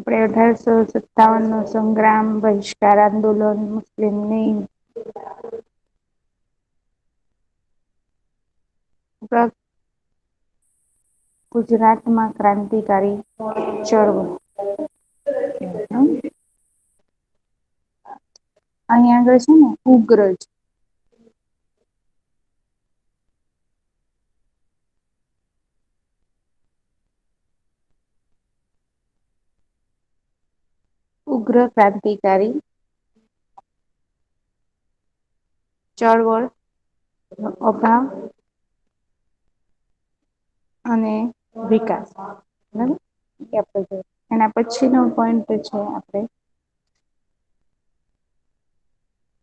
આપણે 1857 નો સંગ્રામ બહિષ્કાર આંદોલન મુસ્લિમની ગુજરાતમાં ક્રાંતિકારી ચળવળ. અહીંયા આગળ છે ને ઉગ્રજ ઉગ્ર ક્રાંતિકારી ચળવળ અભાવ અને વિકાસ બરાબર એના પછી નો પોઈન્ટ છે આપણે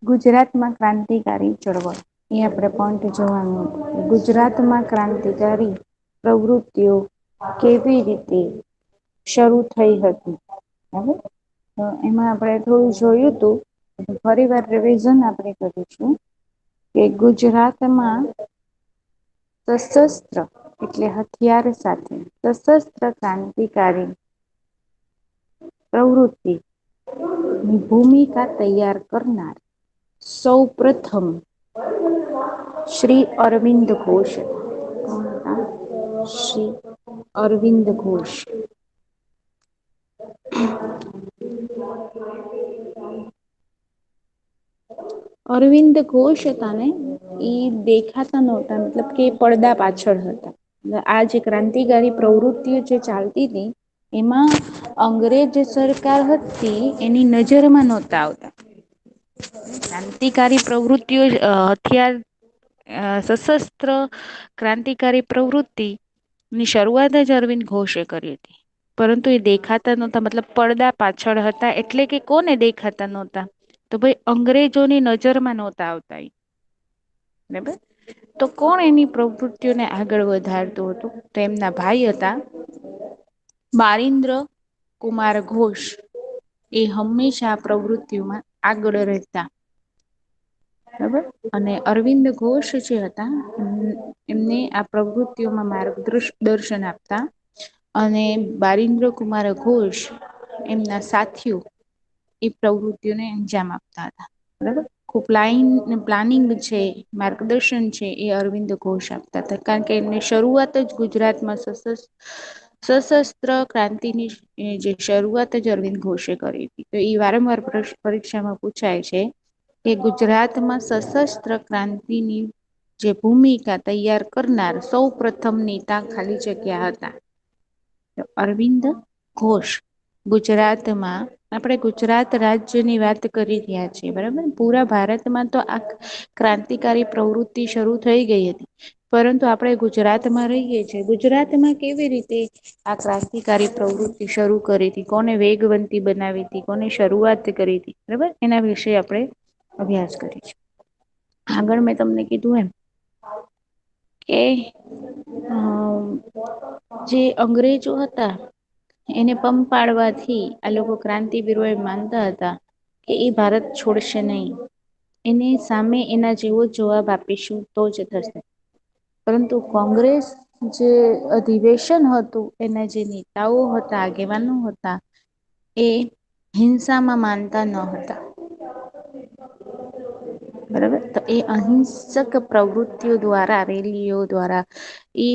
ગુજરાતમાં ક્રાંતિકારી ચળવળ એ આપણે પોઈન્ટ જોવાનું હતું ગુજરાતમાં ક્રાંતિકારી પ્રવૃત્તિઓ કેવી રીતે શરૂ થઈ હતી બરાબર તો એમાં આપણે થોડું જોયું તું ફરી વાર રિવિઝન આપણે કરીશું કે ગુજરાતમાં સશસ્ત્ર એટલે હથિયાર સાથે સશસ્ત્ર ક્રાંતિકારી પ્રવૃત્તિ ની ભૂમિકા તૈયાર કરનાર સૌ પ્રથમ શ્રી અરવિંદ ઘોષ શ્રી અરવિંદ ઘોષ અરવિંદ ઘોષ હતા ને ઈ દેખાતા નહોતા મતલબ કે પડદા પાછળ હતા આ જે ક્રાંતિકારી પ્રવૃત્તિઓ જે ચાલતી હતી એમાં અંગ્રેજ સરકાર હતી એની નજરમાં નહોતા આવતા ક્રાંતિકારી પ્રવૃત્તિઓ હથિયાર સશસ્ત્ર ક્રાંતિકારી પ્રવૃત્તિ ની શરૂઆત જ અરવિંદ ઘોષે કરી હતી પરંતુ એ દેખાતા નહોતા મતલબ પડદા પાછળ હતા એટલે કે કોને દેખાતા નહોતા તો ભાઈ અંગ્રેજોની નજરમાં નહોતા આવતા બરાબર તો કોણ એની પ્રવૃત્તિઓને આગળ વધારતું હતું તો એમના ભાઈ હતા બારિન્દ્ર કુમાર ઘોષ એ હંમેશા પ્રવૃત્તિઓમાં આગળ રહેતા બરાબર અને અરવિંદ ઘોષ જે હતા એમને આ પ્રવૃત્તિઓમાં માર્ગદર્શન આપતા અને બારિન્દ્ર કુમાર ઘોષ એમના સાથીઓ એ પ્રવૃત્તિઓને અંજામ આપતા હતા બરાબર ખૂબ પ્લાનિંગ છે માર્ગદર્શન છે એ અરવિંદ ઘોષ આપતા હતા કારણ કે એમને શરૂઆત જ ગુજરાતમાં સશસ્ત્ર ક્રાંતિની જે શરૂઆત જ અરવિંદ ઘોષે કરી હતી તો એ વારંવાર પરીક્ષામાં પૂછાય છે કે ગુજરાતમાં સશસ્ત્ર ક્રાંતિની જે ભૂમિકા તૈયાર કરનાર સૌ પ્રથમ નેતા ખાલી જગ્યા હતા અરવિંદ ઘોષ ગુજરાતમાં આપણે ગુજરાત રાજ્યની વાત કરી રહ્યા છીએ બરાબર પૂરા ભારતમાં તો આ ક્રાંતિકારી પ્રવૃત્તિ શરૂ થઈ ગઈ હતી પરંતુ આપણે ગુજરાતમાં રહીએ છીએ ગુજરાતમાં કેવી રીતે આ ક્રાંતિકારી પ્રવૃત્તિ શરૂ કરી હતી કોને વેગવંતી બનાવી હતી કોને શરૂઆત કરી હતી બરાબર એના વિશે આપણે અભ્યાસ કરીશું આગળ મેં તમને કીધું એમ કે જે અંગ્રેજો હતા એને પંપાડવાથી આ લોકો ક્રાંતિવીરો એ માનતા હતા કે એ ભારત છોડશે નહીં એની સામે એના જેવો જવાબ આપીશું તો જ થશે પરંતુ કોંગ્રેસ જે અધિવેશન હતું એના જે નેતાઓ હતા આગેવાનો હતા એ હિંસામાં માનતા ન હતા બરાબર તો એ અહિંસક પ્રવૃત્તિઓ દ્વારા રેલીઓ દ્વારા એ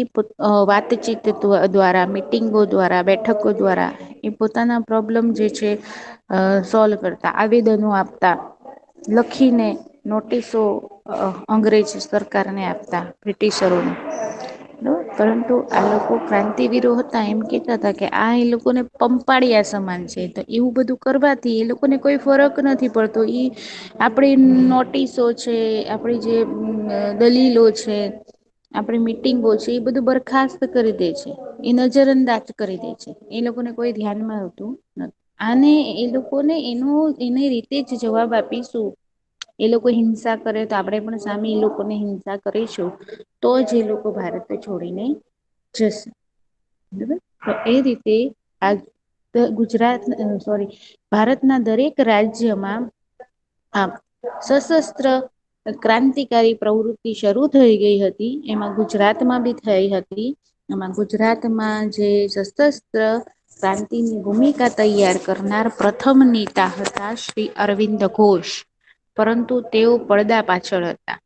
વાતચીત દ્વારા મિટિંગો દ્વારા બેઠકો દ્વારા એ પોતાના પ્રોબ્લેમ જે છે સોલ્વ કરતા આવેદનો આપતા લખીને નોટિસો અંગ્રેજ સરકારને આપતા બ્રિટિશરોને પરંતુ આ લોકો ક્રાંતિવીરો હતા એમ કેતા હતા કે આ એ લોકોને પંપાળિયા સમાન છે તો એવું બધું કરવાથી એ લોકોને કોઈ ફરક નથી પડતો આપણી નોટિસો છે આપણી જે દલીલો છે આપણી મીટિંગો છે એ બધું બરખાસ્ત કરી દે છે એ નજર અંદાજ કરી દે છે એ લોકોને કોઈ ધ્યાનમાં આવતું નથી આને એ લોકોને એની રીતે જ જવાબ આપીશું એ લોકો હિંસા કરે તો આપણે પણ સામે એ લોકોને હિંસા કરીશું તો જ એ લોકો ભારત છોડીને જશે બરાબર તો એ રીતે આ ભારતના દરેક રાજ્યમાં આ સશસ્ત્ર ક્રાંતિકારી પ્રવૃત્તિ શરૂ થઈ ગઈ હતી એમાં ગુજરાતમાં બી થઈ હતી એમાં ગુજરાતમાં જે સશસ્ત્ર ક્રાંતિની ભૂમિકા તૈયાર કરનાર પ્રથમ નેતા હતા શ્રી અરવિંદ ઘોષ. પરંતુ તેઓ પડદા પાછળ હતા.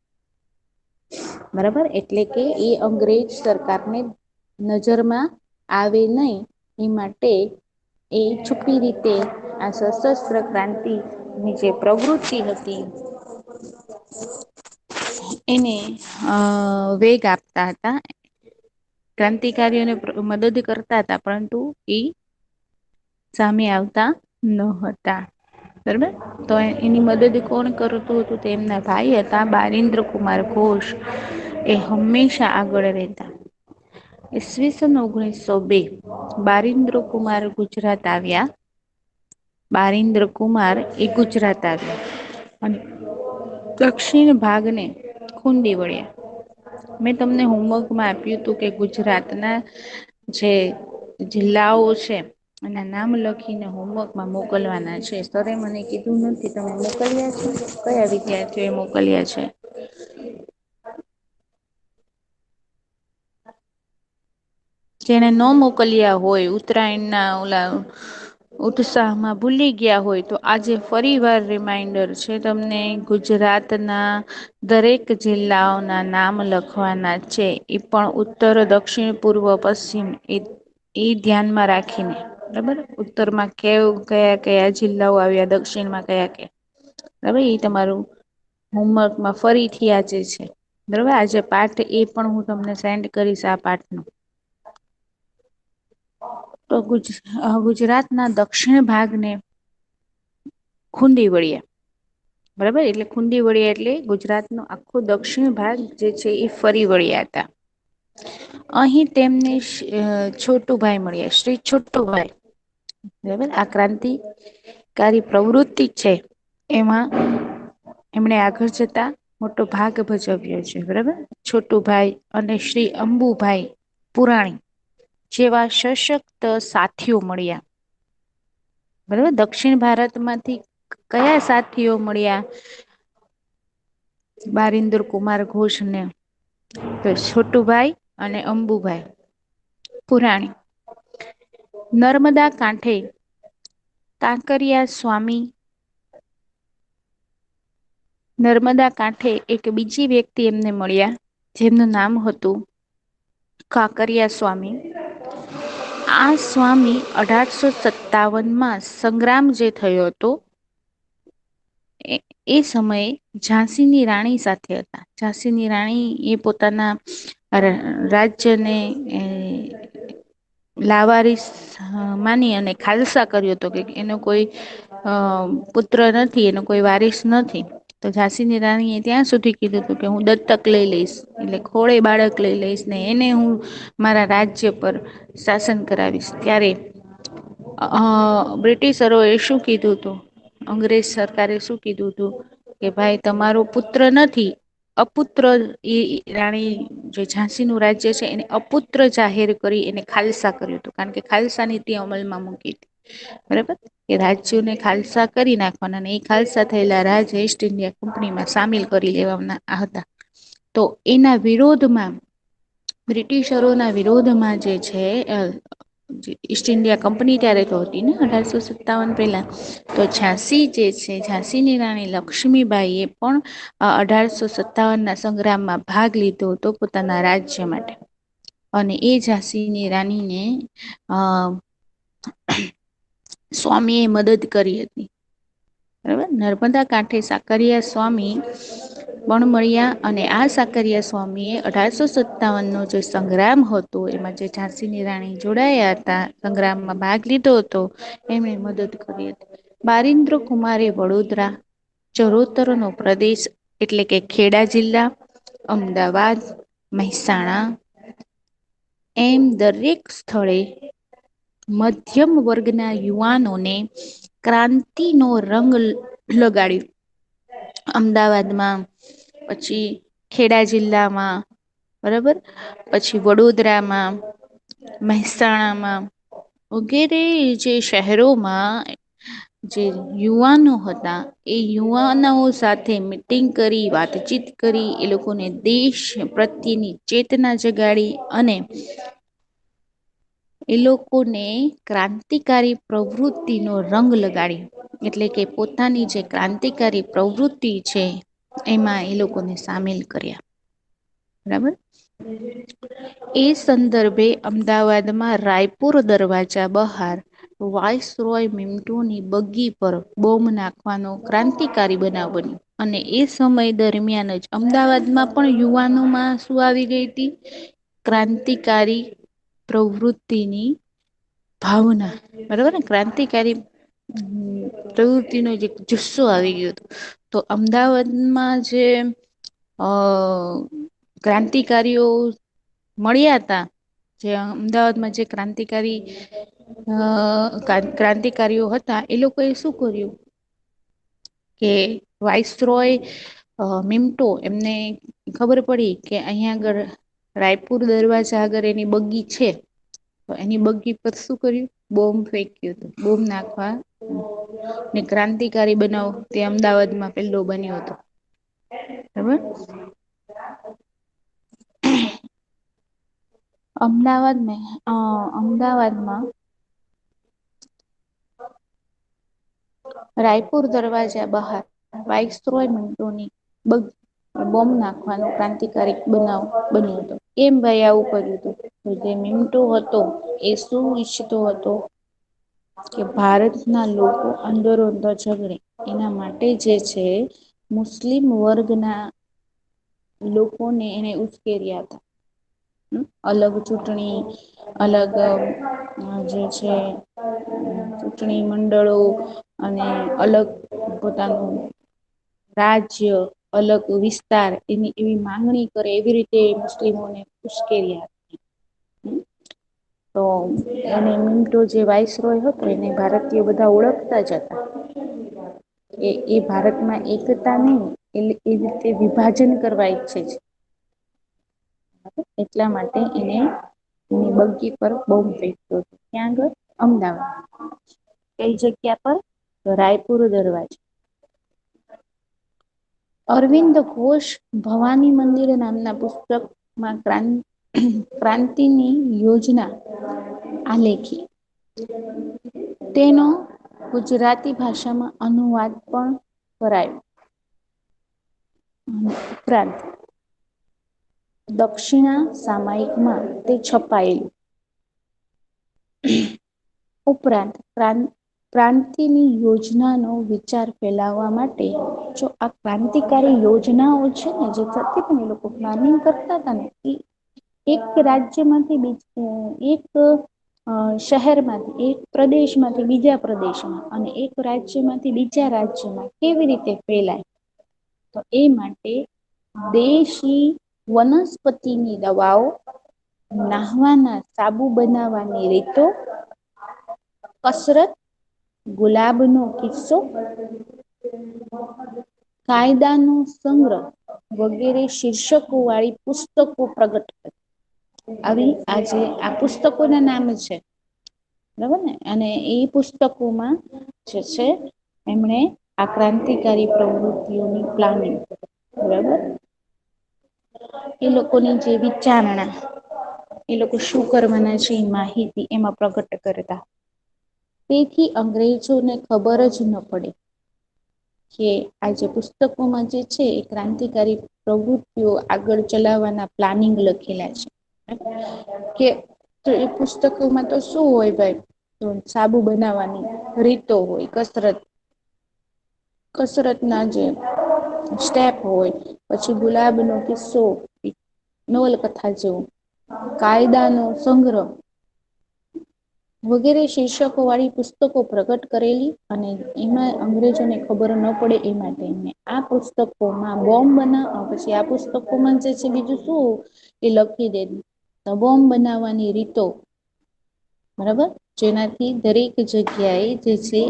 બરાબર, એટલે કે એ અંગ્રેજ સરકારને નજરમાં આવે નહી એ માટે એ છુપી રીતે આ સશસ્ત્ર ક્રાંતિની જે પ્રવૃત્તિ હતી એને વેગ આપતા હતા. ક્રાંતિકારીઓને મદદ કરતા હતા, પરંતુ એ સામે આવતા ન હતા. બરોબર, તો એની મદદ કોણ કરતું હતું? તેમના ભાઈ હતા બારિન્દ્ર કુમાર ઘોષ. એ હંમેશા આગળ રહેતા. ઈસવીસન 1902 બારિન્દ્ર કુમાર ગુજરાત આવ્યા. બારિન્દ્ર કુમાર એ ગુજરાત આવ્યા અને દક્ષિણ ભાગને ખૂંદી વળ્યા. મેં તમને હોમવર્કમાં આપ્યું હતું કે ગુજરાતના જે જિલ્લાઓ છે એના નામ લખીને હોમવર્કમાં મોકલવાના છે. સરે મને કીધું નથી, તમે મોકલ્યા છે? કયા વિદ્યાર્થીઓ એ મોકલ્યા છે? જેને ન મોકલ્યા હોય, ઉત્તરાયણના ઓલા ઉત્સાહમાં ભૂલી ગયા હોય, તો આજે ફરી વાર રિમાઈન્ડર છે તમને. ગુજરાતના દરેક જિલ્લાઓના નામ લખવાના છે. એ પણ ઉત્તર, દક્ષિણ, પૂર્વ, પશ્ચિમ એ ધ્યાનમાં રાખીને. બરાબર, ઉત્તરમાં કયા કયા જિલ્લાઓ આવ્યા, દક્ષિણમાં કયા કયા. બરાબર, એ તમારું હોમવર્કમાં ફરીથી આજે છે. બરોબર, આજે પાઠ એ પણ હું તમને સેન્ડ કરીશ આ પાઠનું. તો ગુજરાતના દક્ષિણ ભાગને ખૂંદી વળ્યા. બરાબર, એટલે ખૂંદી વળ્યા એટલે ગુજરાતનો આખો દક્ષિણ ભાગ જે છે એ ફરી વળ્યા હતા. અહીં તેમને છોટુભાઈ મળ્યા, શ્રી છોટુભાઈ. બરાબર, આ ક્રાંતિકારી પ્રવૃત્તિ છે એમાં એમણે આગળ જતા મોટો ભાગ ભજવ્યો છે. બરાબર, છોટુભાઈ અને શ્રી અંબુભાઈ પુરાણી જેવા સશક્ત સાથીઓ મળ્યા. બરાબર, દક્ષિણ ભારતમાંથી કયા સાથીઓ મળ્યા બારિન્દ્ર કુમાર ઘોષને? તો છોટુભાઈ અને અંબુભાઈ પુરાણી. નર્મદા કાંઠે કાંકરિયા સ્વામી નર્મદા કાંઠે એક બીજી વ્યક્તિ એમને મળ્યા, જેમનું નામ હતું કાકરિયા સ્વામી. આ સ્વામી 1857માં સંગ્રામ જે થયો હતો એ સમયે ઝાંસીની રાણી સાથે હતા. ઝાંસીની રાણી એ પોતાના રાજ્યને લાવારીસ માની અને ખાલસા કર્યો હતો, કે એનો કોઈ પુત્ર નથી, એનો કોઈ વારીસ નથી. તો ઝાંસીની રાણી એ ત્યાં સુધી કીધું હતું કે હું દત્તક લઈ લઈશ, એટલે ખોળે બાળક લઈ લઈશ ને એને હું મારા રાજ્ય પર શાસન કરાવીશ. ત્યારે બ્રિટિશરો એ શું કીધું હતું? અંગ્રેજ સરકારે શું કીધું હતું કે ભાઈ તમારો પુત્ર નથી, અપુત્ર એ રાણી જે ઝાંસીનું રાજ્ય છે એને અપુત્ર જાહેર કરી એને ખાલસા કર્યું હતું. કારણ કે ખાલસા નીતિ અમલમાં મૂકી હતી. બરાબર, કે રાજ્યોને ખાલસા કરી નાખવાના, અને એ ખાલસા થયેલા રાજ ઈસ્ટ ઇન્ડિયા કંપનીમાં સામેલ કરી લેવાના હતા. તો એના વિરોધમાં બ્રિટિશરોના વિરોધમાં જે છે ઈસ્ટ ઇન્ડિયા કંપની ત્યારે તો હતી ને 1857 પહેલા, તો ઝાંસી જે છે ઝાંસીની રાણી લક્ષ્મીબાઈ એ પણ 1857ના સંગ્રામમાં ભાગ લીધો હતો પોતાના રાજ્ય માટે. અને એ ઝાંસીની રાનીને સ્વામી એ મદદ કરી હતી. બરાબર, નર્મદા કાંઠે સાકરિયા સ્વામી પણ મળ્યા, અને આ સાકરિયા સ્વામી એ 1857નો જે સંગ્રામ હતો એમાં જે ઝાંસીની રાણી જોડાયા હતા, સંગ્રામમાં ભાગ લીધો હતો, એમણે મદદ કરી હતી. બારિન્દ્ર કુમારે વડોદરા, ચરોતરનો પ્રદેશ એટલે કે ખેડા જિલ્લા, અમદાવાદ, મહેસાણા એમ દરેક સ્થળે મધ્યમ વર્ગના યુવાનોને ક્રાંતિનો રંગ લગાડ્યો. અમદાવાદમાં, પછી ખેડા જિલ્લામાં, બરાબર, પછી વડોદરામાં, મહેસાણામાં વગેરે જે શહેરોમાં જે યુવાનો હતા એ યુવાનો સાથે મીટિંગ કરી, વાતચીત કરી, એ લોકોને દેશ પ્રત્યેની ચેતના જગાડી અને એ લોકોને ક્રાંતિકારી પ્રવૃત્તિનો રંગ લગાડ્યો. એટલે કે પોતાની જે ક્રાંતિકારી પ્રવૃત્તિ છે એમાં એ લોકોને સામેલ કર્યા. બરાબર. એ સંદર્ભે અમદાવાદમાં રાયપુર દરવાજા બહાર વાઇસરોય મિન્ટોની બગ્ગી પર બોમ્બ નાખવાનો ક્રાંતિકારી બનાવ બન્યો. અને એ સમય દરમિયાન જ અમદાવાદમાં પણ યુવાનોમાં શું આવી ગઈ હતી? ક્રાંતિકારી પ્રવૃત્તિની ભાવના. બરોબર ને, ક્રાંતિકારી પ્રવૃત્તિનો જે જુસ્સો આવી ગયો હતો. તો અમદાવાદમાં જે અ ક્રાંતિકારીઓ મળ્યા હતા. જે અમદાવાદમાં જે ક્રાંતિકારીઓ હતા એ લોકોએ શું કર્યું? કે વાઇસરોય મિમટો એમને ખબર પડી કે અહીંયા આગળ રાયપુર દરવાજા આગળ એની બગ્ગી છે. તો એની બગ્ગી પર શું કર્યું? બોમ્બ ફેંક્યું હતું. બોમ્બ નાખવા ને ક્રાંતિકારી બનાવ તે અમદાવાદમાં પેલો બન્યો હતો. બરાબર. અમદાવાદમાં રાયપુર દરવાજા બહાર વાઇસરોય મિન્ટોની બોમ્બ નાખવાનો ક્રાંતિકારી બનાવ બન્યો હતો. કેમ ભાઈ આવું કર્યું હતું? તો જે મિમટો હતો એ શું ઈચ્છતો હતો? કે ભારતના લોકો અંદરો અંદર ઝગડે એના માટે જે છે મુસ્લિમ વર્ગના લોકોને એને ઉશ્કેર્યા હતા. અલગ ચૂંટણી, અલગ જે છે ચૂંટણી મંડળો અને અલગ પોતાનું રાજ્ય, અલગ વિસ્તાર એની એવી માંગણી કરે એવી રીતે મુસ્લિમોને ઉશ્કેર્યા. તો એને મિન્ટો જે વાઇસરોય હતો એને ભારતીય બધા ઓળખતા જ હતા. એ ભારતમાં એકતા નહીં એ રીતે વિભાજન કરવા ઈચ્છે છે. એટલા માટે એને એની બગ્ગી પર બોમ્બ ફેંકતો હતો. ક્યાં આગળ? અમદાવાદ. કઈ જગ્યા પર? તો રાયપુર દરવાજા. અરવિંદ ઘોષ ભવાની મંદિર નામના પુસ્તકમાં ક્રાંતિની યોજના આલેખી. તેનો ગુજરાતી ભાષામાં અનુવાદ પણ કરાયો. ઉપરાંત દક્ષિણા સામાયિકમાં તે છપાયેલું. ઉપરાંત ક્રાંતિની યોજનાનો વિચાર ફેલાવવા માટે જો આ ક્રાંતિકારી યોજનાઓ છે ને જે થતી પણ એ લોકો પ્લાનિંગ કરતા હતા ને એ એક રાજ્યમાંથી એક શહેરમાંથી એક પ્રદેશમાંથી બીજા પ્રદેશમાં અને એક રાજ્યમાંથી બીજા રાજ્યમાં કેવી રીતે ફેલાય તો એ માટે દેશી વનસ્પતિની દવાઓ નાહવાના સાબુ બનાવવાની રીતો કસરત ગુલાબનો કિસ્સો કાયદાનો સંગ્રહ વગેરે શીર્ષકો વાળી પુસ્તકો પ્રગટ કરી આવી આજે આ પુસ્તકો ના નામ છે બરાબર ને અને એ પુસ્તકોમાં જે છે એમણે આ ક્રાંતિકારી પ્રવૃત્તિઓની પ્લાનિંગ બરાબર એ લોકોની જે વિચારણા એ લોકો શું કરવાના છે એ માહિતી એમાં પ્રગટ કરતા તેથી અંગ્રેજોને ખબર જ ન પડે કે આ જે પુસ્તકોમાં જે છે એ ક્રાંતિકારી પ્રવૃત્તિઓ આગળ ચલાવવાના પ્લાનિંગ લખેલા છે કે તો એ પુસ્તકોમાં તો શું હોય ભાઈ તો સાબુ બનાવવાની રીતો હોય કસરત ના જે સ્ટેપ હોય પછી ગુલાબનો કિસ્સો નવલકથા જેવું કાયદાનો સંગ્રહ વગેરે શીર્ષકો વાળી પુસ્તકો પ્રગટ કરેલી અને એમાં અંગ્રેજોને ખબર ન પડે એ માટે આ પુસ્તકોમાં બોમ્બ બનાવ પછી આ પુસ્તકોમાં જે છે બીજું શું એ લખી દે તો બોમ્બ બનાવવાની રીતો બરાબર જેનાથી દરેક જગ્યાએ જે છે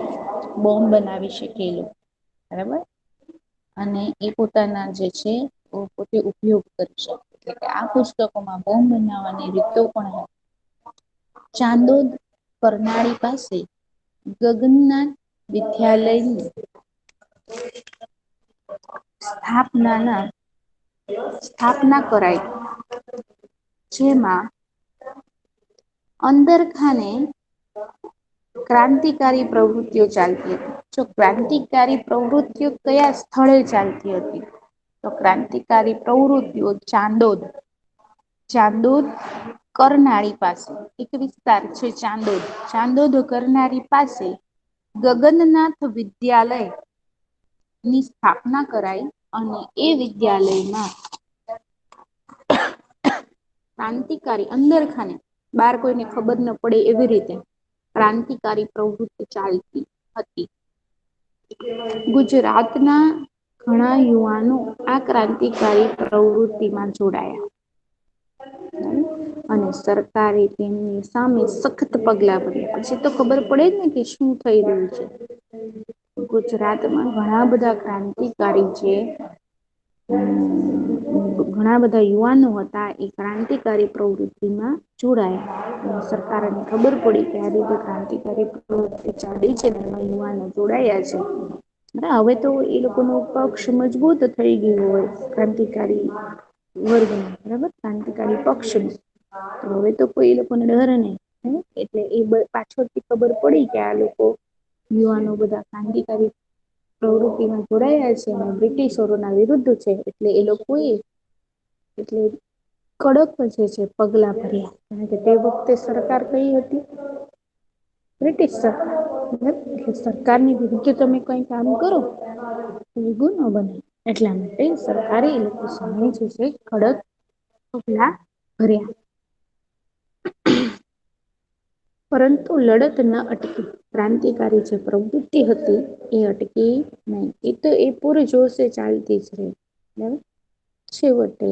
બોમ્બ બનાવી શકેલો બરાબર અને એ પોતાના જે છે પોતે ઉપયોગ કરી શકે એટલે કે આ પુસ્તકોમાં બોમ્બ બનાવવાની રીતો પણ ચાંદોદ કરનાળી પાસે ગગનનાથ વિદ્યાલયની સ્થાપના કરાઈ જેમાં અંદરખાને ક્રાંતિકારી પ્રવૃત્તિઓ ચાલતી હતી. જો ક્રાંતિકારી પ્રવૃત્તિઓ કયા સ્થળે ચાલતી હતી, તો ક્રાંતિકારી પ્રવૃત્તિઓ ચાંદોદ કરનાળી પાસે એક વિસ્તાર છે. ચાંદોદ કરનાળી પાસે ગગન્નાથ વિદ્યાલય ની સ્થાપના કરાઈ અને એ વિદ્યાલયમાં ક્રાંતિકારી અંદરખાને બાર કોઈને ખબર ન પડે એવી રીતે ક્રાંતિકારી પ્રવૃત્તિ ચાલતી હતી. ગુજરાતના ઘણા યુવાનો આ ક્રાંતિકારી પ્રવૃતિમાં જોડાયા અને સરકારે તેમની સામે સખત પગલા ભર્યા. પછી તો ખબર પડે જ ને કે શું થઈ રહ્યું છે. ગુજરાતમાં ઘણા બધા ક્રાંતિકારી છે. ઘણા બધા યુવાનો હતા એ ક્રાંતિકારી પ્રવૃતિમાં જોડાયા. સરકારને ખબર પડી કે આ રીતે ક્રાંતિકારી પ્રવૃતિ ચાલી છે, એમાં યુવાનો જોડાયા છે. હવે તો એ લોકો ન પક્ષ મજબૂત થઈ ગયું હોય ક્રાંતિકારી વર્ગ બરાબર ક્રાંતિકારી પક્ષ હવે તો કોઈ એ લોકોને ડર નહી. એટલે એ પાછળથી ખબર પડી કે આ લોકો યુવાનો બધા ક્રાંતિકારી પ્રવૃતિમાં જોડાયા છે અને બ્રિટિશરો ના વિરુદ્ધ છે. એટલે એ લોકો એટલે કડક જે છે પગલા ભર્યા. કારણ કે તે વખતે સરકાર કઈ હતી? બ્રિટિશ સરકાર. સરકારની વિરુદ્ધ તમે કઈ કામ કરો એ ગુનો બને. એટલા માટે સરકારે એ લોકો સામે જે છે કડક પગલા ભર્યા. પરંતુ લડત ન અટકી. ક્રાંતિકારી જે પ્રવૃત્તિ હતી એ અટકી નહી. એ તો એ પૂર જોશે ચાલતી જ રહી. બરાબર. છેવટે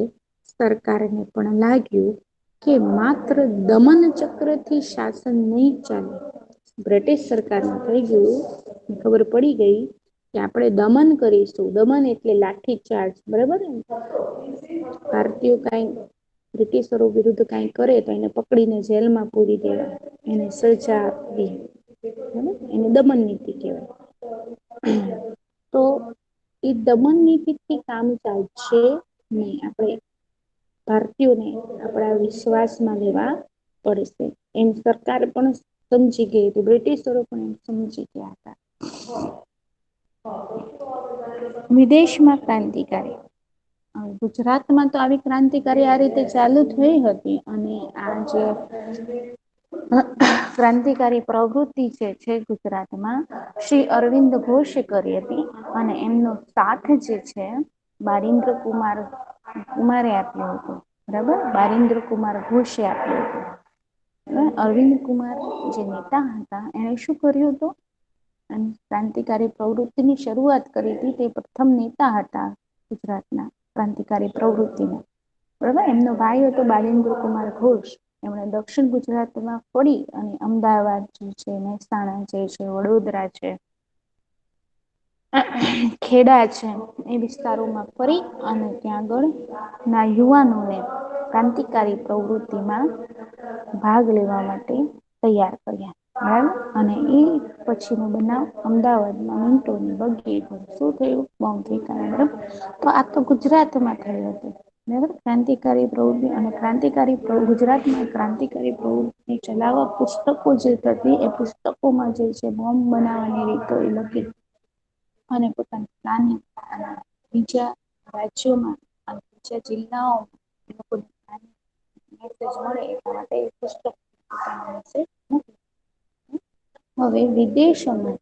સરકારને પણ લાગ્યું કે માત્ર દમન ચક્રથી શાસન નહી ચાલે. બ્રિટિશ સરકારને થઈ ગયું ખબર પડી ગઈ કે આપણે દમન કરીશું. દમન એટલે લાઠી ચાર્જ. બરાબર ને. ભારતીયો કઈ બ્રિટિશરો વિરુદ્ધ કઈ કરે તો એને પકડીને જેલમાં પૂરી દેવા. એને સજા આપવી. એને દમન નીતિ કહેવાય. તો એ દમન નીતિથી કામ ચાલશે નહી. આપણે ભારતીયોને આપણા વિશ્વાસમાં લેવા પડશે. એમ સરકાર પણ સમજી ગઈ હતી. બ્રિટિશરો પણ એમ સમજી ગયા હતા. વિદેશમાં ક્રાંતિકારી ગુજરાતમાં તો આવી ક્રાંતિકારી આ રીતે ચાલુ થઈ હતી. અને આ જે ક્રાંતિકારી પ્રવૃત્તિ છે ગુજરાતમાં શ્રી અરવિંદ ઘોષે કરી હતી. અને એમનો સાથ જે છે બારિન્દ્ર કુમારે આપ્યો હતો. બરાબર. બારિન્દ્ર કુમાર ઘોષે આપ્યો હતો. અરવિંદ કુમાર જે નેતા હતા એને શું કર્યું હતું? અને ક્રાંતિકારી પ્રવૃત્તિની શરૂઆત કરી હતી. તે પ્રથમ નેતા હતા ગુજરાતના ક્રાંતિકારી પ્રવૃત્તિના. બરાબર. એમનો ભાઈ હતો બાલિન્દ્ર કુમાર ઘોષ. એમણે દક્ષિણ ગુજરાતમાં ફળી અને અમદાવાદ જે છે, મહેસાણા જે છે, વડોદરા છે, ખેડા છે, એ વિસ્તારોમાં ફરી અને ત્યાં આગળ ના યુવાનોને ક્રાંતિકારી પ્રવૃતિમાં ભાગ લેવા માટે તૈયાર કર્યા. બરાબર. અને એ પછી નો બનાવ અમદાવાદમાં મિન્ટોની બગી શું થયું? બોમ્બ ફેકાણો. તો આ તો ગુજરાતમાં થયું હતું. બરાબર. ક્રાંતિકારી પ્રવૃત્તિ અને ક્રાંતિકારી ગુજરાતમાં ક્રાંતિકારી પ્રવૃત્તિ ચલાવવા પુસ્તકો જે હતી એ પુસ્તકોમાં જે છે બોમ્બ બનાવવાની રીતો એ લખી. અને પોતાની પ્લાનિંગ બીજા રાજ્યોમાં અને બીજા જિલ્લાઓ હવે વિદેશમાં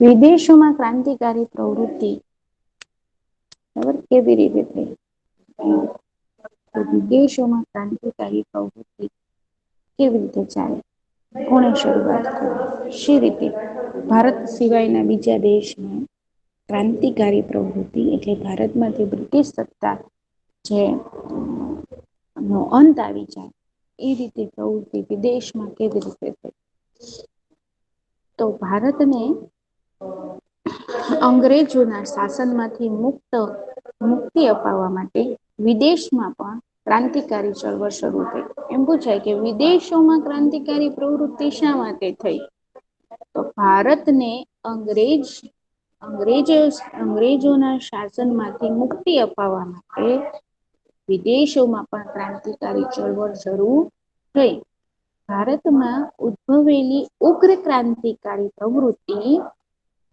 વિદેશોમાં ક્રાંતિકારી પ્રવૃત્તિ ખબર કેવી રીતે થઈ? વિદેશોમાં ક્રાંતિકારી પ્રવૃત્તિ કેવી રીતે ચાલે? કોણે શરૂઆત કરી? શી રીતે? ભારત સિવાયના બીજા દેશમાં ક્રાંતિકારી પ્રવૃત્તિ એટલે ભારતમાંથી બ્રિટિશ સત્તા જે નો અંત આવી જાય એ રીતે પ્રવૃત્તિ વિદેશમાં કેવી રીતે થઈ? તો ભારતને અંગ્રેજોના શાસનમાંથી મુક્તિ અપાવવા માટે વિદેશમાં પણ ક્રાંતિકારી ચળવળ શરૂ થઈ. એમ પૂછાય કે વિદેશોમાં ક્રાંતિકારી પ્રવૃત્તિ શા માટે થઈ? તો ભારતને અંગ્રેજોના શાસનમાંથી મુક્તિ અપાવવા માટે વિદેશોમાં પણ ક્રાંતિકારી ચળવળ શરૂ થઈ. ભારતમાં ઉદ્ભવેલી ઉગ્ર ક્રાંતિકારી પ્રવૃત્તિ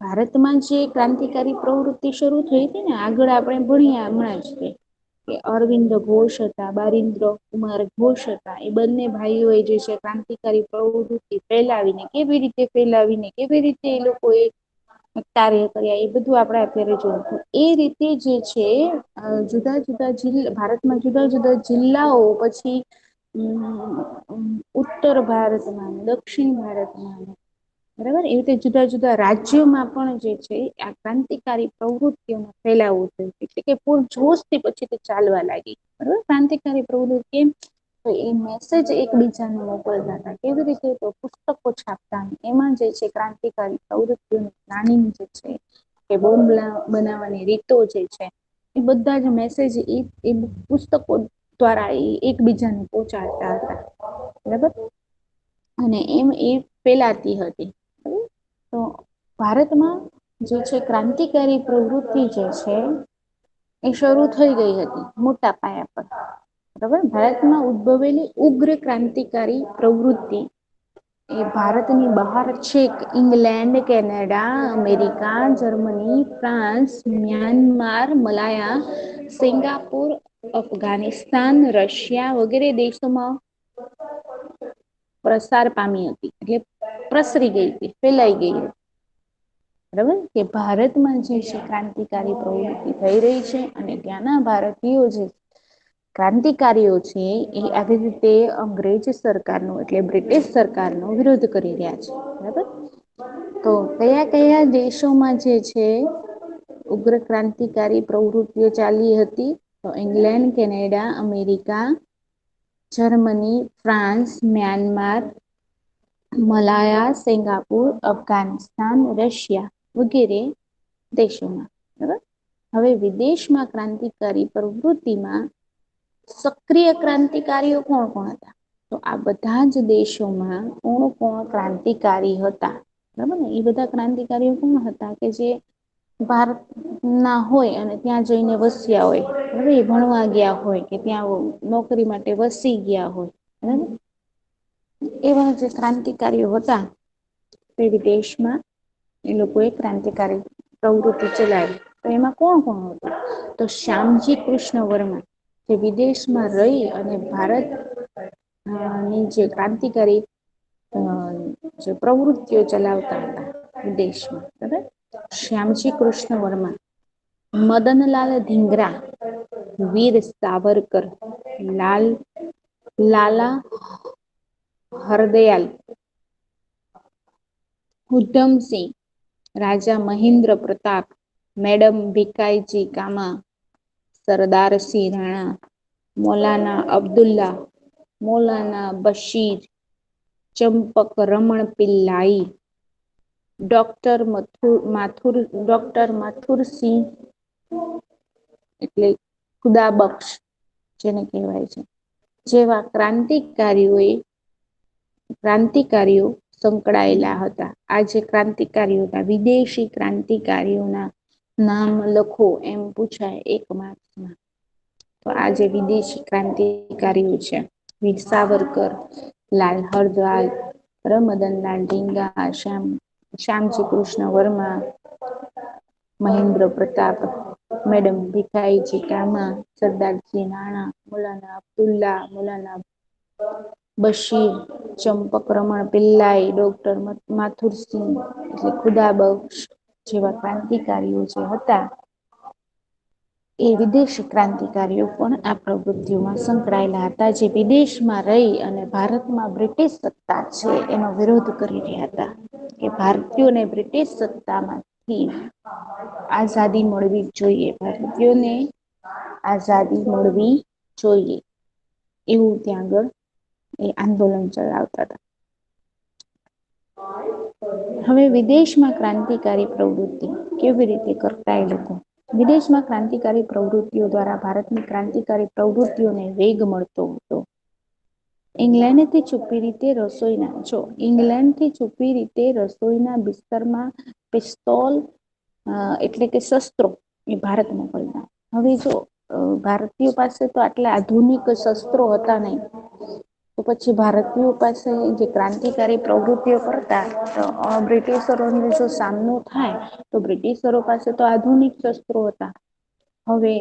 ભારતમાં જે ક્રાંતિકારી પ્રવૃત્તિ શરૂ થઈ હતી ને આગળ આપણે ભણ્યા હમણાં જ કે અરવિંદ ઘોષ હતા, બારિન્દ્ર કુમાર ઘોષ હતા, એ બંને ભાઈઓએ જે છે ક્રાંતિકારી પ્રવૃત્તિ ફેલાવીને કેવી રીતે ફેલાવીને કેવી રીતે એ લોકો એ કાર્ય કર્યા એ બધું આપણે અત્યારે જોયું. એ રીતે જે છે જુદા જુદા ભારતમાં જુદા જુદા જિલ્લાઓ પછી ઉત્તર ભારતમાં, દક્ષિણ ભારતમાં બરાબર એવી રીતે જુદા જુદા રાજ્યોમાં પણ જે છે આ ક્રાંતિકારી પ્રવૃત્તિઓને ફેલાવવું જોઈએ. એટલે કે પૂરજોશથી પછી તે ચાલવા લાગી. બરોબર ક્રાંતિકારી પ્રવૃત્તિ કેમ તો એ મેસેજ એકબીજાને મોકલતા હતા. કેવી રીતે તો પુસ્તકો છાપતા એમાં જે છે ક્રાંતિકારી પ્રવૃત્તિઓની પ્લાનિંગ જે છે કે બોમ્બ બનાવવાની રીતો જે છે એ બધા જ મેસેજ એ પુસ્તકો દ્વારા એ એકબીજાને પહોંચાડતા હતા. બરાબર અને એમ એ ફેલાતી હતી. તો ભારતમાં જે છે ક્રાંતિકારી પ્રવૃત્તિ જે છે એ શરૂ થઈ ગઈ હતી મોટા પાયા પર. બરાબર ભારતમાં ઉદ્ભવેલી ઉગ્ર ક્રાંતિકારી પ્રવૃત્તિ એ ભારતની બહાર છેક England, Canada, America, Germany, France, Myanmar, Malaya, Singapore, Afghanistan, Russia વગેરે દેશોમાં પ્રસાર પામી હતી. એટલે પ્રસરી ગઈ હતી, ફેલાઈ ગઈ હતી. બરાબર કે ભારતમાં જે છે ક્રાંતિકારી પ્રવૃત્તિ થઈ રહી છે અને ત્યાંના ભારતીયો જે ક્રાંતિકારીઓ છે એ આવી રીતે અંગ્રેજ સરકારનો એટલે બ્રિટિશ સરકારનો વિરોધ કરી રહ્યા છે. બરાબર તો કયા કયા દેશોમાં જે છે ઉગ્ર ક્રાંતિકારી પ્રવૃત્તિઓ ચાલી હતી? તો England, Canada, America, Germany, France, Myanmar, Malaya, Singapore, Afghanistan, Russia વગેરે દેશોમાં. બરાબર હવે વિદેશમાં ક્રાંતિકારી પ્રવૃત્તિમાં સક્રિય ક્રાંતિકારીઓ કોણ કોણ હતા? તો આ બધા જ દેશોમાં કોણ કોણ ક્રાંતિકારી હતા? બરાબર ને એ બધા ક્રાંતિકારીઓ કોણ હતા કે જે ભારત ના હોય અને ત્યાં જઈને વસ્યા હોય. હવે ભણવા ગયા હોય કે ત્યાં નોકરી માટે વસી ગયા હોય. બરાબર એવા જે ક્રાંતિકારીઓ હતા તે વિદેશમાં એ લોકોએ ક્રાંતિકારી પ્રવૃત્તિ ચલાવી. તો એમાં કોણ કોણ હતું? તો શ્યામજી કૃષ્ણ વર્મા જે વિદેશમાં રહી અને ભારત ની જે ક્રાંતિકારી જે પ્રવૃત્તિઓ ચલાવતા હતા વિદેશમાં. બરાબર શ્યામજી કૃષ્ણ વર્મા, મદનલાલ ધીંગરા, વીર સાવરકર, લાલા હરદયાલ, ઉધમસિંહ, રાજા મહેન્દ્ર પ્રતાપ, મેડમ ભીકાઈજી કામા, સરદાર સિંહ રાણા, મૌલાના અબ્દુલ્લા, મૌલાના બશીર, ચંપક રમણ પિલ્લાઈ, ડોક્ટર માથુરસિંહ એટલે ખુદાબક્ષ જેને કહેવાય છે જેવા ક્રાંતિકારીઓ સંકળાયેલા હતા. આ જે ક્રાંતિકારીઓ હતા વિદેશી ક્રાંતિકારીઓના નામ લખો એમ પૂછાય એક માર્ક્સમાં. તો આ જે વિદેશી ક્રાંતિકારીઓ છે વીર સાવરકર, લાલ હરદયાલ, મદનલાલ ધીંગા, શ્યામજી કૃષ્ણ વર્મા, મહેન્દ્ર પ્રતાપ, મેડમ ભીખાઈજી કામા, સરદારસિંહ રાણા, મૌલાના અબ્દુલ્લા, મૌલાના બશીર, ચંપક રમણ પિલ્લાઈ, ડોક્ટર માથુરસિંહ એટલે ખુદાબક્ષ જેવા ક્રાંતિકારીઓ જે હતા એ વિદેશી ક્રાંતિકારીઓ પણ આ પ્રવૃત્તિઓમાં સંકળાયેલા હતા જે વિદેશમાં રહી અને ભારતમાં બ્રિટિશ સત્તા છે એનો વિરોધ કરી રહ્યા હતા કે ભારતીયોને બ્રિટિશ સત્તામાંથી આઝાદી મળવી જોઈએ. ભારતીયોને આઝાદી મળવી જોઈએ એવું ત્યાં આગળ એ આંદોલન ચલાવતા હતા. હવે વિદેશમાં ક્રાંતિકારી પ્રવૃત્તિ કેવી રીતે કરતા એ લોકો? વિદેશમાં ક્રાંતિકારી પ્રવૃત્તિઓ દ્વારા ભારતની ક્રાંતિકારી પ્રવૃત્તિઓને વેગ મળતો હતો. ઇંગ્લેન્ડથી છુપી રીતે રસોઈના જો ઇંગ્લેન્ડથી છુપી રીતે રસોઈના બિસ્તરમાં પિસ્તોલ એટલે કે શસ્ત્રો એ ભારત મોકલતા. હવે જો ભારતીયો પાસે તો આટલા આધુનિક શસ્ત્રો હતા નહીં. તો પછી ભારતીયો પાસે જે ક્રાંતિકારી પ્રવૃત્તિઓ કરતા તો બ્રિટિશરોનો જો સામનો થાય તો બ્રિટિશરો પાસે તો આધુનિક શસ્ત્રો હતા. હવે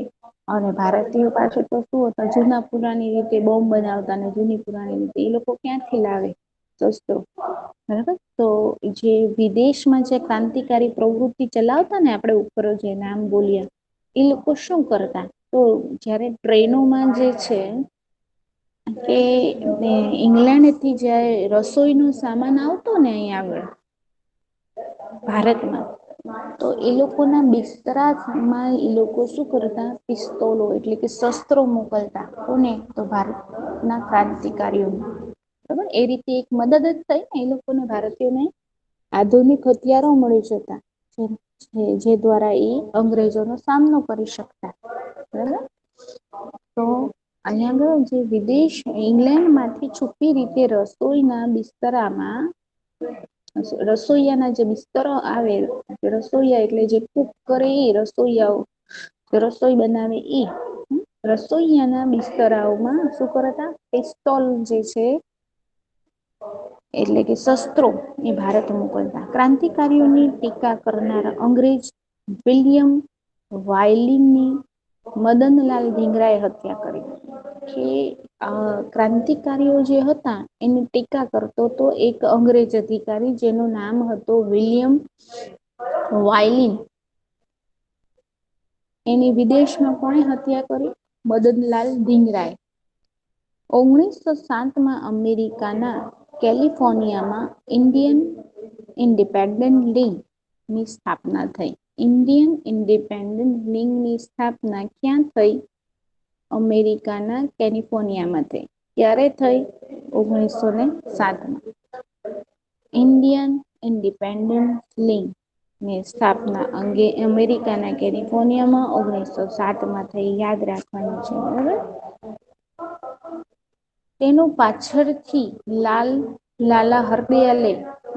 અને ભારતીયો પાસે તો શું હતા જૂના પુરાની રીતે બોમ્બ બનાવતા ને જૂની પુરાની રીતે એ લોકો ક્યાંથી લાવે શસ્ત્રો બરાબર તો જે વિદેશમાં જે ક્રાંતિકારી પ્રવૃત્તિ ચલાવતા ને આપણે ઉપર જે નામ બોલ્યા એ લોકો શું કરતા તો જયારે ટ્રેનોમાં જે છે કે ઈંગ્લેન્ડથી જાય રસોઈ નો સામાન આવતો ને અહીં આગળ ભારતમાં તો એ લોકો ના બિસ્તરામાં એ લોકો શું કરતા પિસ્તોલો એટલે કે શસ્ત્રો મોકલતા કોને તો ભારત ના ક્રાંતિકારીઓ બરાબર એ રીતે એક મદદ જ થઈ ને એ લોકોને ભારતીયોને આધુનિક હથિયારો મળી જતા જે દ્વારા એ અંગ્રેજોનો સામનો કરી શકતા બરાબર તો અહીંયા આગળ જે વિદેશ ઇંગ્લેન્ડ માંથી છુપી રીતે રસોઈના બિસ્તરામાં રસોઈયાના જે બિસ્તરો આવે રસોઈયા એટલે જે કુક કરે એ રસોઈયાઓ રસોઈ બનાવે એ રસોઈયાના બિસ્તરાઓમાં શું કરતા પિસ્તોલ જે છે એટલે કે શસ્ત્રો એ ભારત મોકલતા ક્રાંતિકારીઓની ટીકા કરનારા અંગ્રેજ વિલિયમ વાયલિનની મદનલાલ ધીંગરાએ હત્યા કરી કે ક્રાંતિકારીઓ જે હતા એની ટીકા કરતો તો એક અંગ્રેજ અધિકારી જેનું નામ હતું વિલિયમ વાયલિન એની વિદેશમાં કોણે હત્યા કરી મદનલાલ ધીંગરાએ 1907માં અમેરિકાના કેલિફોર્નિયામાં ઇન્ડિયન ઇન્ડિપેન્ડન્ટ લીગ ની સ્થાપના થઈ ઇન્ડિયન ઇન્ડિપેન્ડન્ટ લીગની સ્થાપના ક્યાં થઈ અમેરિકાના કેલિફોર્નિયામાં થઈ ક્યારે થઈ 1907માં ઇન્ડિયન ઇન્ડિપેન્ડન્ટ લીગ ની સ્થાપના અંગે અમેરિકાના કેલિફોર્નિયામાં 1907માં થઈ યાદ રાખવાનું છે બરાબર તેનું પાછળથી લાલા હરદયાલે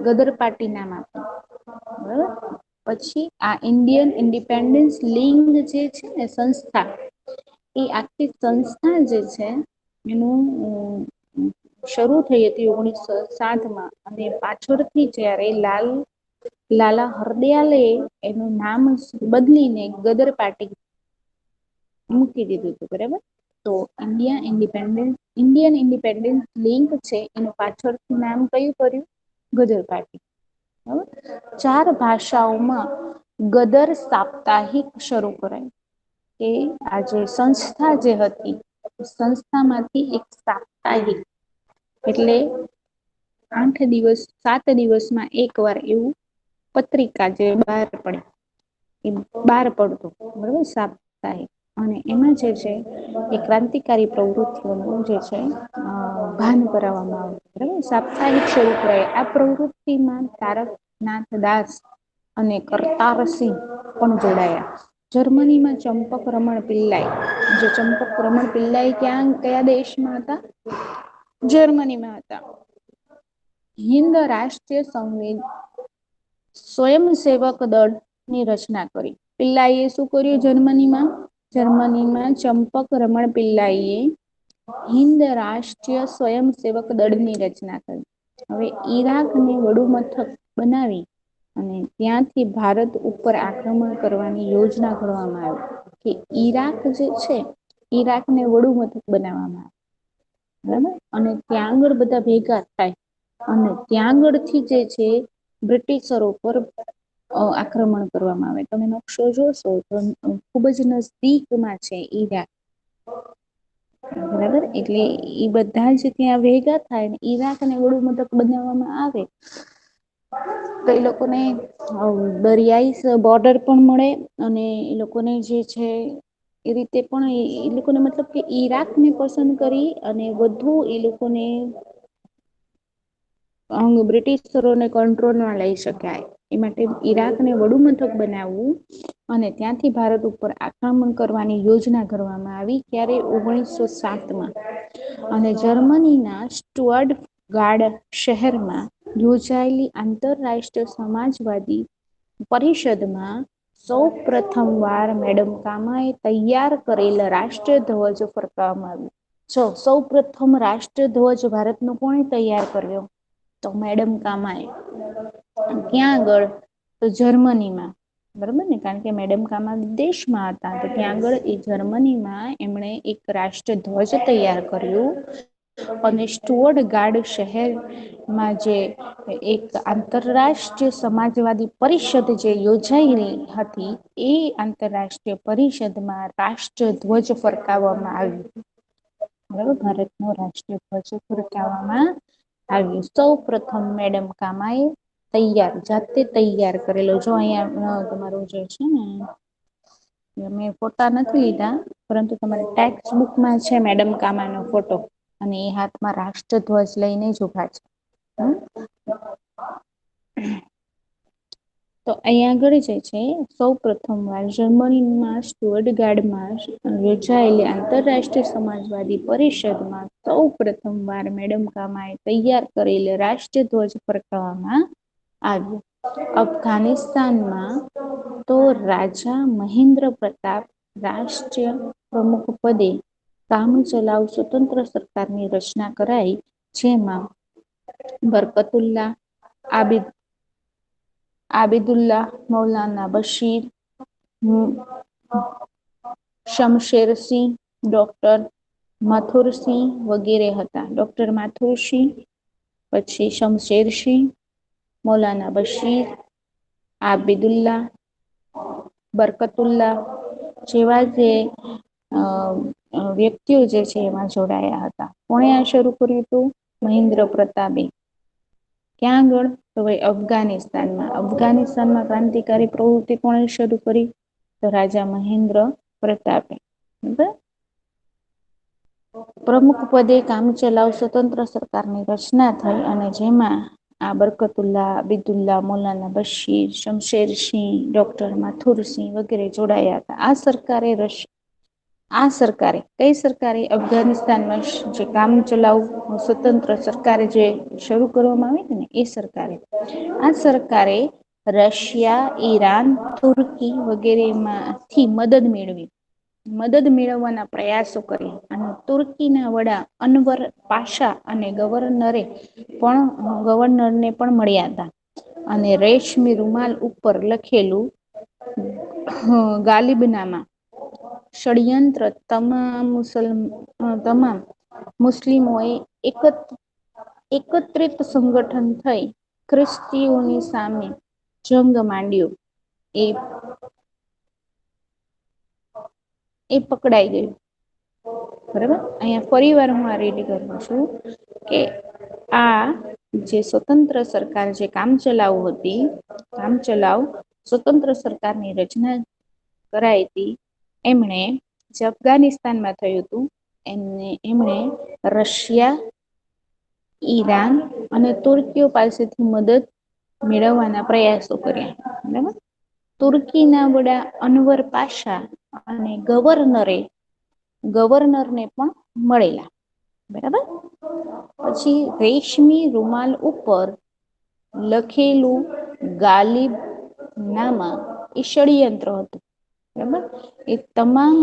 ગદર પાર્ટી નામ આપ્યું બરાબર પછી આ ઇન્ડિયન ઇન્ડિપેન્ડન્સ લીગ જે છે ને સંસ્થા એ આખી સંસ્થા જે છે એનું શરૂ થઈ હતી 1907માં અને પાછળથી જ્યારે લાલા હરદયાલે એનું નામ બદલીને ગદર પાર્ટી મૂકી દીધું હતું બરાબર તો ઇન્ડિયન ઇન્ડિપેન્ડન્સ લીગ છે એનું પાછળથી નામ કયું કર્યું ગદર પાર્ટી બરાબર 4 ભાષાઓમાં ગદર સાપ્તાહિક શરૂ કરાય કે આ જે સંસ્થા જે હતી સંસ્થામાંથી એક સાપ્તાહિક એટલે 7 દિવસમાં એક વાર એવું પત્રિકા જે બહાર પડે એ બહાર પડતું બરોબર સાપ્તાહિક અને એમાં જે છે એ ક્રાંતિકારી પ્રવૃત્તિઓનું જે છે ભાન કરાવવામાં આવે બરાબર સાપ્તાહિક શરૂ કરાય આ પ્રવૃત્તિમાં તારકનાથ દાસ અને કરતારસિંહ પણ જોડાયા જર્મનીમાં ચંપક રમણ પિલ્લાઈ જે ચંપક રમણ પિલ્લાઈ કયા દેશમાં હતા જર્મનીમાં હતા હિન્દ રાષ્ટ્રીય સ્વયંસેવક દળ ની રચના કરી પિલ્લાઈએ શું કર્યું જર્મનીમાં ચંપક રમણ પિલ્લાઈએ હિન્દ રાષ્ટ્રીય સ્વયંસેવક દળની રચના કરી હવે ઈરાકને વડુ મથક બનાવી અને ત્યાંથી ભારત ઉપર આક્રમણ કરવાની યોજના ઘડવામાં આવી કે ઈરાક જે છે ઈરાકને વડુ મથક બનાવવામાં આવે બરાબર અને ત્યાં આગળ બધા ભેગા થાય અને ત્યાં આગળથી જે છે બ્રિટિશરો પર આક્રમણ કરવામાં આવે તમે નકશો જોશો તો ખુબ જ નજદીકમાં છે ઈરાક બરાબર એટલે ઈ બધા જ ત્યાં ભેગા થાય ને ઈરાકને વડુ મથક બનાવવામાં આવે તો એ લોકોને દરિયાઈ બોર્ડર પણ મળે અને એ લોકોને જે છે એ રીતે પણ એ લોકોને મતલબ કે ઈરાક ને પસંદ કરી અને વધુ એ લોકોને બ્રિટિશરોને કંટ્રોલમાં લઈ શકાય એ માટે ઈરાકને વડુ મથક બનાવવું અને ત્યાંથી ભારત ઉપર આક્રમણ કરવાની યોજના કરવામાં આવી ત્યારે 1907માં અને જર્મનીના સ્ટુઅર્ડ ગાર્ડ શહેરમાં યોજાયેલી આંતરરાષ્ટ્રીય સમાજવાદી પરિષદમાં સૌ પ્રથમ વાર મેડમ કામાએ તૈયાર કરેલ રાષ્ટ્રીય ધ્વજ ફરકાવવામાં આવ્યું. સૌ પ્રથમ રાષ્ટ્રીય ધ્વજ ભારતનો કોણે તૈયાર કર્યો? તો મેડમ કામાએ. ક્યાં આગળ? તો જર્મનીમાં. બરોબર ને, કારણ કે મેડમ કામા વિદેશમાં હતા તો ત્યાં આગળ એ જર્મનીમાં એમણે એક રાષ્ટ્ર ધ્વજ તૈયાર કર્યું અને સ્ટુઅર્ડ ગાર્ડ શહેરમાં જે એક આંતરરાષ્ટ્રીય સમાજવાદી પરિષદ જે યોજાઈ હતી એ આંતરરાષ્ટ્રીય પરિષદમાં રાષ્ટ્ર ધ્વજ ફરકાવવામાં આવ્યું. બરાબર, ભારતનો રાષ્ટ્રીય ધ્વજ ફરકાવવામાં આવ્યું. સૌ પ્રથમ મેડમ કામાએ જાતે તૈયાર કરેલો. જો અહીંયા તમારું જે છે ને મેં ફોટા નથી લીધા પરંતુ તમારી ટેક્સ્ટ બુકમાં છે મેડમ કામાનો ફોટો અને એ હાથમાં રાષ્ટ્ર ધ્વજ લઈને જ ઉભા છે. તો અહીંયા આગળ જે છે સૌ પ્રથમ વાર જર્મનીમાં સ્ટુઅર્ડ ગાર્ડમાં યોજાયેલી આંતરરાષ્ટ્રીય સમાજવાદી પરિષદમાં સૌ પ્રથમ વાર મેડમ કામાએ તૈયાર કરેલ રાષ્ટ્રીય ધ્વજ ફરકાવવામાં આવ્યો. અફઘાનિસ્તાનમાં તો રાજા મહેન્દ્ર પ્રતાપ રાષ્ટ્રીય પ્રમુખ પદે કામ ચલાઉ સ્વતંત્ર સરકારની રચના કરાઈ, જેમાં બરકતુલ્લા, આબિદુલ્લા, મૌલાના બશીર, શમશેરસિંહ, ડોક્ટર માથુરસિંહ વગેરે હતા. ડોક્ટર માથુરસિંહ, પછી શમશેરસિંહ, મૌલાના બશીર, આબિદુલ્લા, બરકતુલ્લા જેવા જે વ્યક્તિઓ જે છે એમાં જોડાયા હતા. કોણે આ શરૂ કર્યું હતું? મહેન્દ્ર પ્રતાપે. ક્યાં આગળ? તો ભાઈ અફઘાનિસ્તાનમાં. અફઘાનિસ્તાનમાં ક્રાંતિકારી પ્રવૃત્તિ કોણે શરૂ કરી? તો રાજા મહેન્દ્ર પ્રતાપે. બરાબર, પ્રમુખ પદે કામ ચલાવ સ્વતંત્ર સરકારની રચના થઈ અને જેમાં આ બરકતુલ્લા, આબિદુલ્લા, મૌલાના બશીર, શમશેરસિંહ, ડોક્ટર માથુરસિંહ વગેરે જોડાયા હતા. આ સરકારે કઈ સરકારે અફઘાનિસ્તાનમાં જે કામ ચલાવ સ્વતંત્ર સરકારે જે શરૂ કરવામાં આવી હતી ને એ સરકારે રશિયા, ઈરાન, તુર્કી વગેરેમાંથી મદદ મેળવવાના પ્રયાસો કર્યા અને તુર્કીના વડા અનવર પાશા અને ગવર્નરને પણ મળ્યા હતા અને રેશમી રૂમાલ ઉપર લખેલું ગાલિબનામા ષડયંત્ર તમામ મુસ્લિમોએ એકત્રિત સંગઠન થઈ ખ્રિસ્તીઓની સામે જંગ માંડ્યો. એ પકડાઈ ગયું. બરાબર, અહીંયા ફરી વાર હું આ રેડી કરું છું કે આ જે સ્વતંત્ર સરકાર જે કામચલાઉ સ્વતંત્ર સરકારની રચના કરાઈ હતી એમણે જે અફઘાનિસ્તાનમાં થયું હતું એમણે રશિયા, ઈરાન અને તુર્કીઓ પાસેથી મદદ મેળવવાના પ્રયાસો કર્યા. બરાબર, તુર્કીના વડા અનવર પાશા અને ગવર્નરને પણ મળેલા. બરાબર, પછી રેશમી રૂમાલ ઉપર લખેલું ગાલિબનામા એ ષડયંત્ર હતું. બરાબર, એ તમામ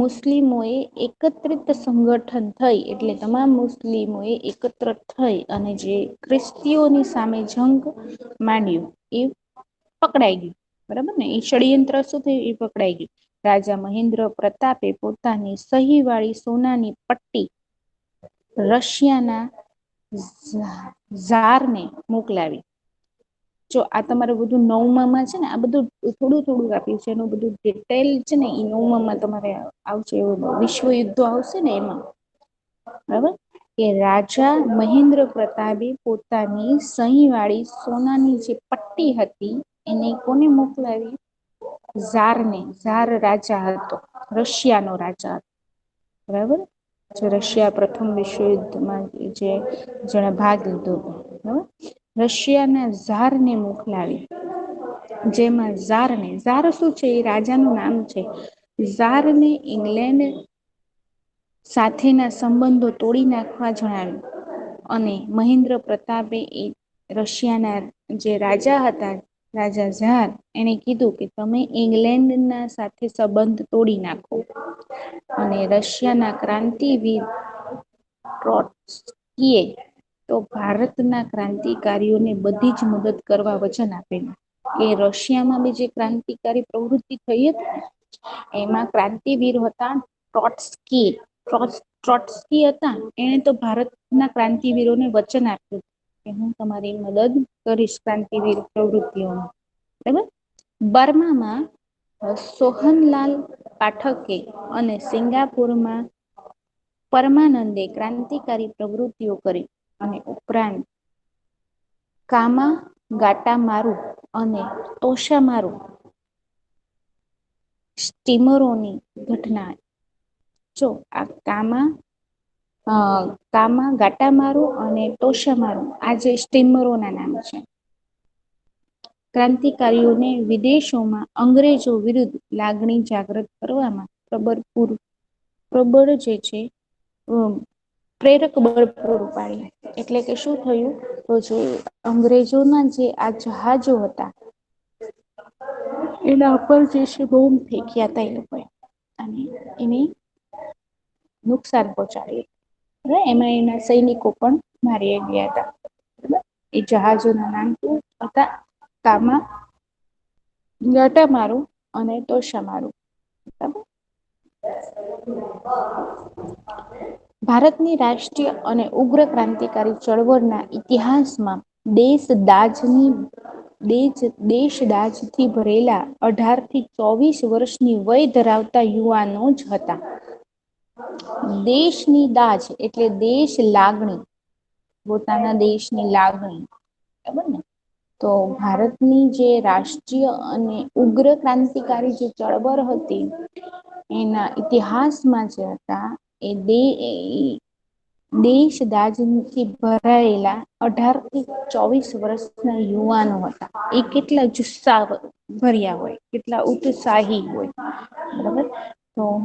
મુસ્લિમોએ એકત્રિત સંગઠન થઈ એટલે તમામ મુસ્લિમોએ એકત્ર થઈ અને જે ખ્રિસ્તીઓની સામે જંગ માંડ્યું એ પકડાઈ ગયું. બરાબર ને, એ ષડયંત્ર શું થયું? એ પકડાઈ ગયું. રાજા મહેન્દ્ર પ્રતાપે પોતાની સહીવાળી સોનાની પટ્ટી રશિયાના ઝારને મોકલાવી. જો આ તમારું બધું નવમામાં છે ને, આ બધું થોડું થોડું આપ્યું છે એનું બધું ડિટેલ છે ને એ નવમામાં તમારે આવશે. વિશ્વ યુદ્ધો આવશે ને એમાં. બરાબર, કે રાજા મહેન્દ્ર પ્રતાપે પોતાની સહીવાળી સોનાની જે પટ્ટી હતી એને કોને મોકલાવી? ઝારને. ઝાર રાજા હતો, રશિયાનો રાજા હતો. બરાબર, જે રશિયા પ્રથમ વિશ્વયુદ્ધમાં જેણે ભાગ લીધો હતો. રશિયાના ઝારને મોકલાવી. જેમાં ઝાર શું છે એ રાજાનું નામ છે. ઝારને ઇંગ્લેન્ડ સાથેના સંબંધો તોડી નાખવા જણાવ્યું અને મહેન્દ્ર પ્રતાપે એ રશિયાના જે રાજા હતા, રાજા ઝાર, એને કીધું કે તમે ઇંગ્લેન્ડના સાથે સંબંધ તોડી નાખો અને રશિયાના ક્રાંતિવીર ટ્રોટ્સ્કીએ તો ભારતના ક્રાંતિકારીઓને બધી જ મદદ કરવા વચન આપેલું. કે રશિયામાં બી જે ક્રાંતિકારી પ્રવૃત્તિ થઈ હતી, એમાં ક્રાંતિવીર હતા ટ્રોટ્સ્કી. ટ્રોટ્સ્કી હતા એને તો ભારતના ક્રાંતિવીરોને વચન આપ્યું કે હું તમારી મદદ કરીશ ક્રાંતિવીર પ્રવૃત્તિઓમાં. બરાબર. બર્મામાં સોહનલાલ પાઠકે અને સિંગાપુરમાં પરમાનંદે ક્રાંતિકારી પ્રવૃત્તિઓ કરી અને ઉપરાંત કામા ગાટા મારું અને તોશા મારું સ્ટીમરોની ઘટના જો આ ગાટામારું અને તોશામારું આ જે સ્ટીમરોના નામ છે. ક્રાંતિકારીઓને વિદેશોમાં અંગ્રેજો વિરુદ્ધ લાગણી જાગૃત કરવામાં પ્રબળ જે છે પ્રેરક બળ પૂરું પાડ્યું. એટલે કે શું થયું તો જે અંગ્રેજોના જે આ જહાજો હતા, એના ઉપર જે છે બોમ્બ ફેંક્યા હતા એ લોકોએ અને એને નુકસાન પહોંચાડ્યું. એમાં એના સૈનિકો પણ માર્યા ગયા હતા. એ જહાજોના નામ શું હતા? ગાટામારું અને તોશામારું. ભારતની રાષ્ટ્રીય અને ઉગ્ર ક્રાંતિકારી ચળવળના ઇતિહાસમાં દેશદાજથી ભરેલા 18 થી 24 વર્ષની વય ધરાવતા યુવાનો જ હતા. દેશની દાજ એટલે દેશ લાગણી, પોતાના દેશની લાગણી. બરાબર ને? તો ભારતની જે રાષ્ટ્રીય અને ઉગ્ર ક્રાંતિકારી જે ચળવળ હતી, એના ઇતિહાસમાં જે હતા એ દેશદાજથી ભરાયેલા 18 થી 24 વર્ષના યુવાનો હતા. એ કેટલા જુસ્સા ભર્યા હોય, કેટલા ઉત્સાહી હોય. બરાબર. તો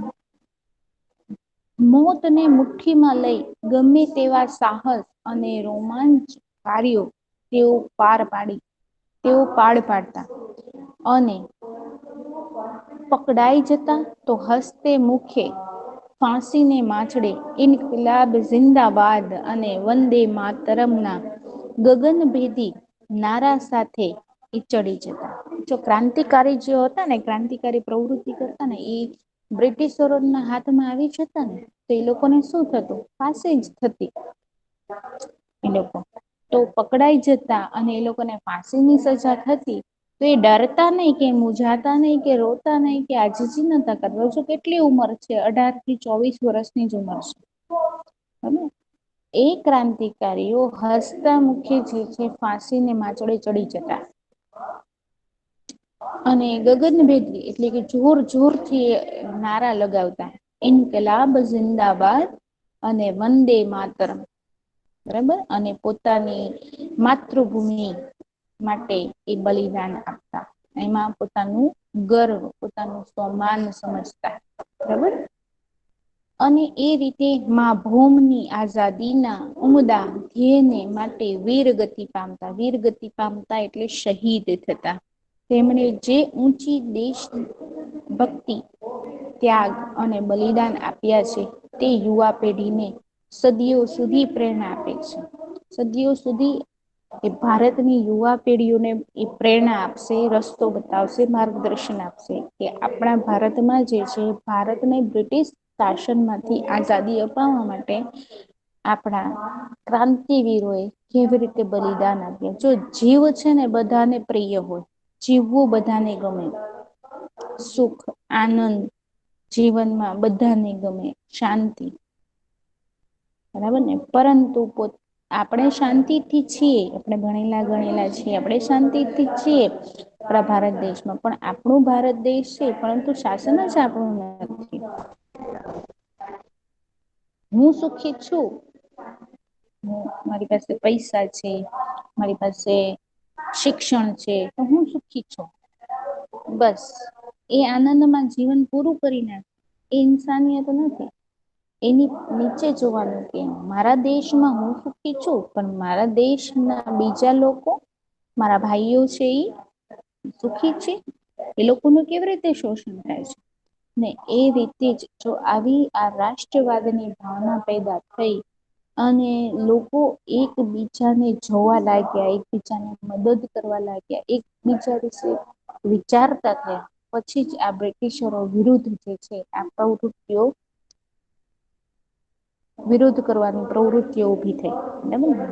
મોતને મુઠ્ઠીમાં લઈ ગમે તેવા સાહસ અને રોમાંચ કાર્યો તેઓ પાડતા અને પકડાઈ જતા તો હસ્તે મુખે ફાંસીને માછડે ઇન્કલાબ જિંદાબાદ અને વંદે માતરમના ગગનભેદી નારા સાથે ચડી જતા. જો ક્રાંતિકારી જે હતા ને, ક્રાંતિકારી પ્રવૃત્તિ કરતા ને, એ બ્રિટિશરોના હાથમાં આવી જતા ને તો એ લોકોને શું થતું? ફાંસી જ થતી. એ લોકો તો પકડાઈ જતા અને એ લોકોને ફાંસીની સજા થતી. તો એ ડરતા નહી, કે મુંજાતા નહીં, કે રોતા નહીં, કે આજીજી નતા કરતા. જો કેટલી ઉંમર છે, 18 થી 24 વર્ષની જ ઉંમર છે. એ ક્રાંતિકારીઓ હસતા મુખે જે છે ફાંસીને માચડે ચડી જતા. અને ગગનભેદી એટલે કે જોર જોરથી નારા લગાવતા. ઇન્કલાબ જિંદાબાદ અને વંદે માતરમ. બરાબર. અને પોતાની માતૃભૂમિ માટે એ બલિદાન આપતા. એમાં પોતાનું ગર્વ, પોતાનું સ્વમાન સમજતા. બરાબર. અને એ રીતે મા ભૂમની આઝાદીના ઉમદા ધ્યેયને માટે વીરગતિ પામતા એટલે શહીદ થતા. તેમણે જે ઊંચી દેશ ભક્તિ, ત્યાગ અને બલિદાન આપ્યા છે, તે યુવા પેઢીને સદીઓ સુધી પ્રેરણા આપે છે. સદીઓ સુધી એ ભારતની યુવા પેઢીઓને એ પ્રેરણા આપશે, રસ્તો બતાવશે, માર્ગદર્શન આપશે. કે આપણા ભારતમાં જે છે, ભારતને બ્રિટિશ શાસનમાંથી આઝાદી અપાવવા માટે આપણા ક્રાંતિવીરોએ કેવી રીતે બલિદાન આપ્યું. જો જીવ છે ને બધાને પ્રિય હોય, જીવવું બધાને ગમે. સુખ, આનંદ જીવનમાં બધાને ગમે, શાંતિ. બરાબર ને? પરંતુ આપણે શાંતિથી છીએ, આપણે ભણેલા ગણેલા છીએ, આપણે શાંતિથી છીએ આપણા ભારત દેશમાં. પણ આપણું ભારત દેશ છે, પરંતુ શાસન જ આપણું નથી. હું સુખી છું. મારી પાસે પૈસા છે, મારી પાસે શિક્ષણ છે તો હું સુખી છું. બસ એ આનંદમાં જીવન પૂરું કરી નાખે એ ઇન્સાનિયત નથી. એની નીચે જોવાનું કે મારા દેશમાં હું સુખી છું પણ મારા દેશના બીજા લોકો મારા ભાઈઓ છે એ સુખી છે એ લોકોનું કેવી રીતે શોષણ થાય છે. ને એ રીતે જ જો આવી આ રાષ્ટ્રવાદની ભાવના પેદા થઈ અને લોકો એકબીજાને જોવા લાગ્યા એકબીજાને મદદ કરવા લાગ્યા એકબીજા વિશે વિચારતા થયા પછી જ આ બ્રિટિશરો વિરુદ્ધ જે છે આ પ્રવૃતિઓ વિરોધ કરવાની પ્રવૃત્તિઓ ઊભી થઈ બરાબર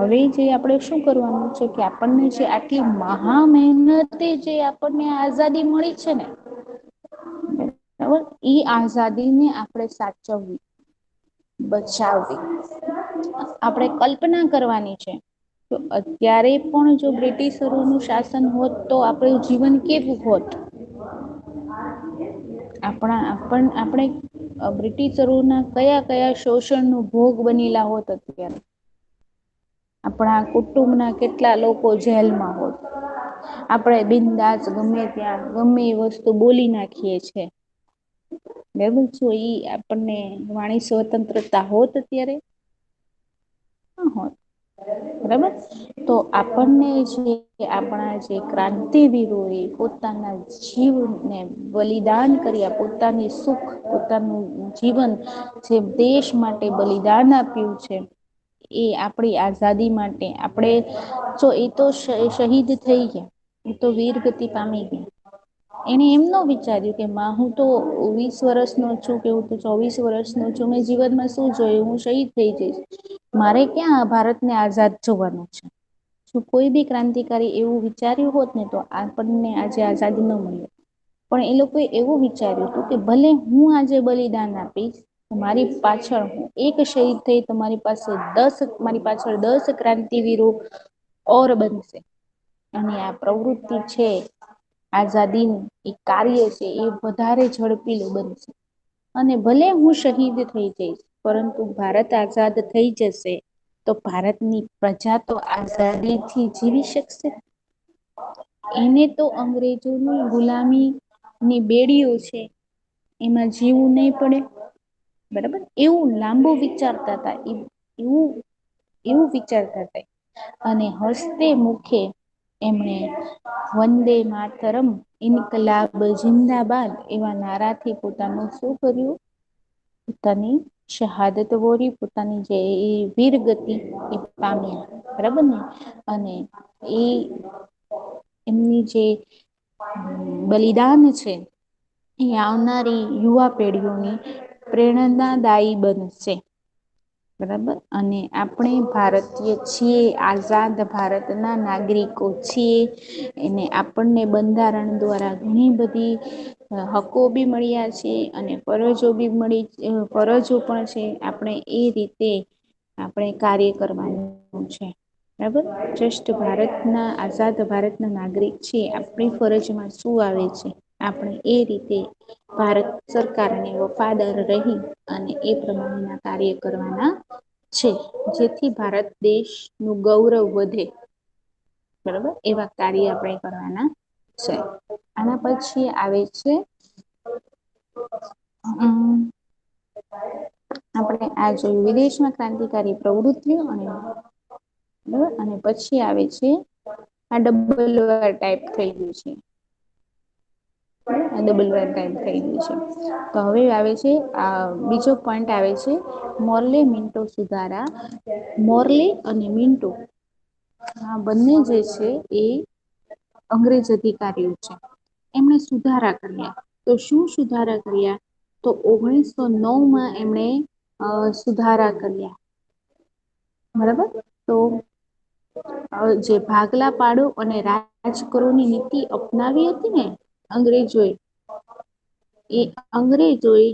હવે જે આપણે શું કરવાનું છે કે આપણને જે આટલી મહા મહેનતે જે આપણને આઝાદી મળી છે ને બરાબર ઈ આઝાદીને આપણે સાચવવી બચાવવી આપણેે કલ્પના કરવાની છે. તો અત્યારે પણ જો બ્રિટિશરોનું શાસન હોત તો આપણું જીવન કેવું હોત. આપણે બ્રિટિશરોના કયા કયા શોષણ નો ભોગ બનીલા હોત અત્યારે આપણા કુટુંબના કેટલા લોકો જેલમાં હોત. આપણે બિંદાસ ગમે ત્યાં ગમે એ વસ્તુ બોલી નાખીએ છે. બરાબર છો ઈ આપણને વાણી સ્વતંત્રતા હોત અત્યારે ન હોત બરાબર તો આપણને જે આપણા જે ક્રાંતિવીરો એ પોતાના જીવને બલિદાન કર્યા પોતાની સુખ પોતાનું જીવન જે દેશ માટે બલિદાન આપ્યું છે. એ આપણી આઝાદી માટે આપણે જો એ તો શહીદ થઈ ગયા એ તો વીર ગતિ પામી ગયા. એને એમ ન વિચાર્યું કે હું તો 20 વર્ષ નો છું કે હું તો 24 વર્ષ નો છું મેં જીવનમાં શું જોયું હું શહીદ થઈ જઈશ. મારે ક્યાં ભારતને આઝાદ જોવાનું છે. શું કોઈ બી ક્રાંતિકારી એવું વિચાર્યું હોત ને તો આપણને આજે આઝાદી ન મળે. પણ એ લોકોએ એવું વિચાર્યું હતું કે ભલે હું આજે બલિદાન આપીશ મારી પાછળ હું એક શહીદ થઈ તમારી પાસે મારી પાછળ 10 ક્રાંતિવીરો ઓર બનશે અને આ પ્રવૃત્તિ છે. આઝાદીનું એ કાર્ય છે એ વધારે ઝડપીલું બનશે. અને ભલે હું શહીદ થઈ જઈશ પરંતુ ભારત આઝાદ થઈ જશે તો ભારતની પ્રજા તો આઝાદીથી જીવી શકશે. એને તો અંગ્રેજોની ગુલામી ની બેડીઓ છે એમાં જીવું નહી પડે. બરાબર એવું લાંબુ વિચારતા હતા એવું વિચારતા હતા અને હસતે મુખે એમણે વંદે માતરમ ઇન્કલાબ જિંદાબાદ એવા નારાથી પોતાનું શું કર્યું પોતાની શહાદત વોરી પોતાની જે વીર ગતિ એ પામ્યા બરાબર ને અને એ એમની જે બલિદાન છે એ આવનારી યુવા પેઢીઓની પ્રેરણાદાયી બનશે. બરાબર અને આપણે ભારતીય છીએ આઝાદ ભારતના નાગરિકો છીએ એને આપણને બંધારણ દ્વારા ઘણી બધી હકો બી મળ્યા છે અને ફરજો બી ફરજો પણ છે આપણે એ રીતે આપણે કાર્ય કરવાનું છે. બરાબર જસ્ટ ભારતના આઝાદ ભારતના નાગરિક છે આપણી ફરજમાં શું આવે છે આપણે એ રીતે ભારત સરકારને વફાદાર રહી અને એ પ્રમાણેના કાર્ય કરવાના છે જેથી ભારત દેશનું ગૌરવ વધે. બરોબર એવા કાર્ય આપણે કરવાના છે. આના પછી આવે છે આપણે આ જોયું વિદેશમાં ક્રાંતિકારી પ્રવૃતિઓ અને પછી આવે છે આ ડબલ ટાઈપ થઈ ગયું છે. ડબલ વાર ટાઈમ થઈ ગયું છે તો હવે આવે છે આ બીજો પોઈન્ટ આવે છે મોરલે મિન્ટો સુધારા મોરલે અને મિન્ટો આ બંને જે છે એ અંગ્રેજ અધિકારીઓ છે. એમણે સુધારા કર્યા તો શું સુધારા કર્યા તો 1909 એમણે સુધારા કર્યા. બરાબર તો જે ભાગલા પાડો અને રાજ કરોની નીતિ અપનાવી હતી ને અંગ્રેજોએ એ અંગ્રેજોએ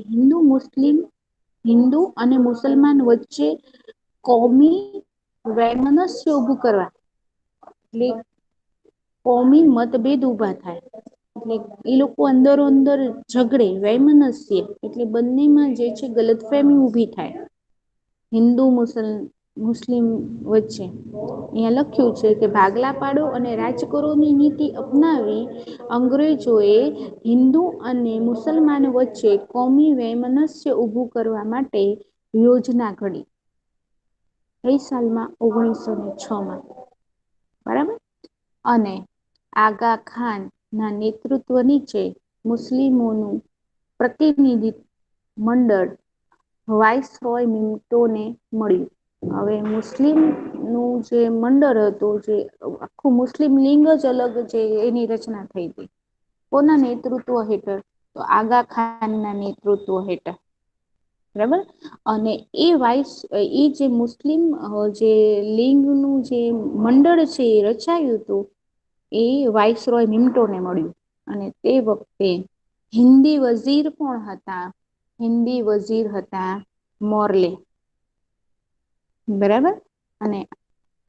હિન્દુ અને મુસલમાન વચ્ચે કોમી વૈમનસ્ય ઉભું કરવા એટલે કોમી મતભેદ ઉભા થાય એટલે એ લોકો અંદરો અંદર ઝઘડે વૈમનસ્ય એટલે બંનેમાં જે છે ગલતફેમી ઊભી થાય હિન્દુ મુસલમાન મુસ્લિમ વચ્ચે અહિયાં લખ્યું છે કે ભાગલા પાડો અને રાજકરોની નીતિ અપનાવી અંગ્રેજોએ હિન્દુ અને મુસલમાન વચ્ચે કોમી વૈમનસ્ય ઊભું કરવા માટે યોજના ઘડી. કઈ સાલમાં 1906માં બરાબર અને આગા ખાન ના નેતૃત્વ નીચે મુસ્લિમોનું પ્રતિનિધિ મંડળ વાઇસરોય મિન્ટોને મળ્યું. હવે મુસ્લિમ નું જે મંડળ હતું જે આખું મુસ્લિમ લિંગ જ અલગ જે એની રચના થઈ હતી. કોના નેતૃત્વ હેઠળ તો આગા ખાન ના નેતૃત્વ હેઠળ. બરાબર અને એ વાઇસ એ જે મુસ્લિમ જે લિંગનું જે મંડળ છે એ રચાયું હતું એ વાઈસરોય મિન્ટોને મળ્યું અને તે વખતે હિન્દી વઝીર કોણ હતા હિન્દી વઝીર હતા મોરલે. બરાબર અને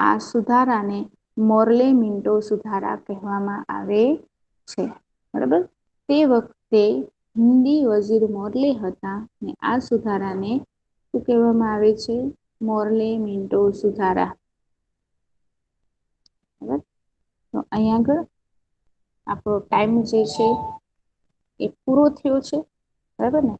આ સુધારાને મોરલે મિન્ટો સુધારા કહેવામાં આવે છે. બરાબર તે વખતે હિન્દી વઝીર મોરલે હતા અને આ સુધારાને શું કહેવામાં આવે છે મોરલે મિન્ટો સુધારા. બરાબર તો અહીંયા આગળ આપણો ટાઈમ જે છે એ પૂરો થયો છે. બરાબર ને